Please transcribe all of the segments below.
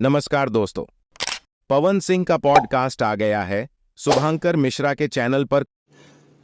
नमस्कार दोस्तों, पवन सिंह का पॉडकास्ट आ गया है शुभांकर मिश्रा के चैनल पर।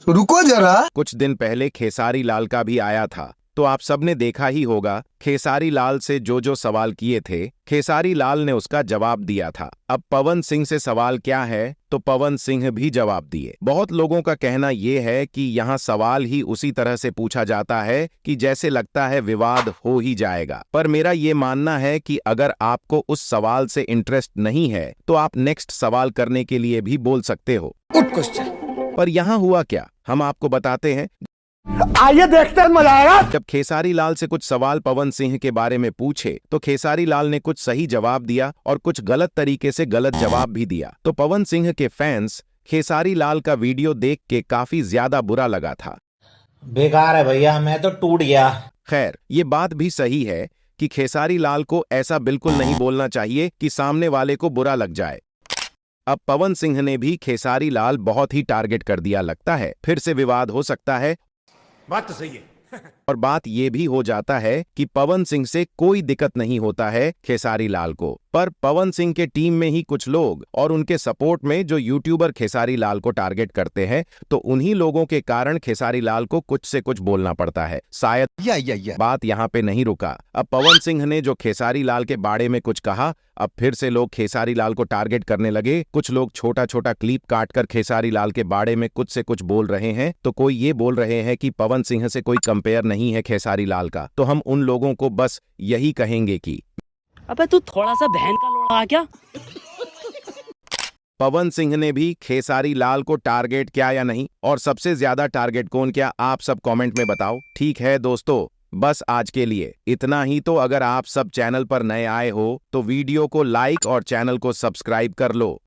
रुको जरा। कुछ दिन पहले खेसारी लाल का भी आया था, तो आप सबने देखा ही होगा। खेसारी लाल से जो सवाल किए थे, खेसारी लाल ने उसका जवाब दिया था। अब पवन सिंह से सवाल क्या है, तो पवन सिंह भी जवाब दिए। बहुत लोगों का कहना यह है कि यहाँ सवाल ही उसी तरह से पूछा जाता है कि जैसे लगता है विवाद हो ही जाएगा। पर मेरा ये मानना है कि अगर आपको उस सवाल से इंटरेस्ट नहीं है तो आप नेक्स्ट सवाल करने के लिए भी बोल सकते हो। Good question. पर यहाँ हुआ क्या, हम आपको बताते हैं। आइए देखते हैं, मजा आएगा। जब खेसारी लाल से कुछ सवाल पवन सिंह के बारे में पूछे तो खेसारी लाल ने कुछ सही जवाब दिया और कुछ गलत तरीके से गलत जवाब भी दिया। तो पवन सिंह के फैंस खेसारी लाल का वीडियो देख के काफी ज्यादा बुरा लगा था। बेकार है भैया, मैं तो टूट गया। खैर, ये बात भी सही है कि खेसारी लाल को ऐसा बिल्कुल नहीं बोलना चाहिए कि सामने वाले को बुरा लग जाए। अब पवन सिंह ने भी खेसारी लाल बहुत ही टारगेट कर दिया, लगता है फिर से विवाद हो सकता है। बात तो सही है। और बात यह भी हो जाता है कि पवन सिंह से कोई दिक्कत नहीं होता है खेसारी लाल को, पर पवन सिंह के टीम में ही कुछ लोग और उनके सपोर्ट में जो यूट्यूबर खेसारी लाल को टारगेट करते हैं, तो उन्हीं लोगों के कारण खेसारी लाल को कुछ से कुछ बोलना पड़ता है। शायद बात यहाँ पे नहीं रुका। अब पवन सिंह ने जो खेसारी लाल के बारे में कुछ कहा, अब फिर से लोग खेसारी लाल को टारगेट करने लगे। कुछ लोग छोटा छोटा क्लिप काटकर खेसारी लाल के बारे में कुछ से कुछ बोल रहे हैं। तो कोई ये बोल रहे हैं कि पवन सिंह से कोई कंपेयर नहीं है खेसारी लाल का। तो हम उन लोगों को बस यही कहेंगे कि अबे तू थोड़ा सा बहन का लोड़ा क्या। पवन सिंह ने भी खेसारी लाल को टारगेट किया या नहीं, और सबसे ज्यादा टारगेट कौन किया, आप सब कमेंट में बताओ। ठीक है दोस्तों, बस आज के लिए इतना ही। तो अगर आप सब चैनल पर नए आए हो तो वीडियो को लाइक और चैनल को सब्सक्राइब कर लो।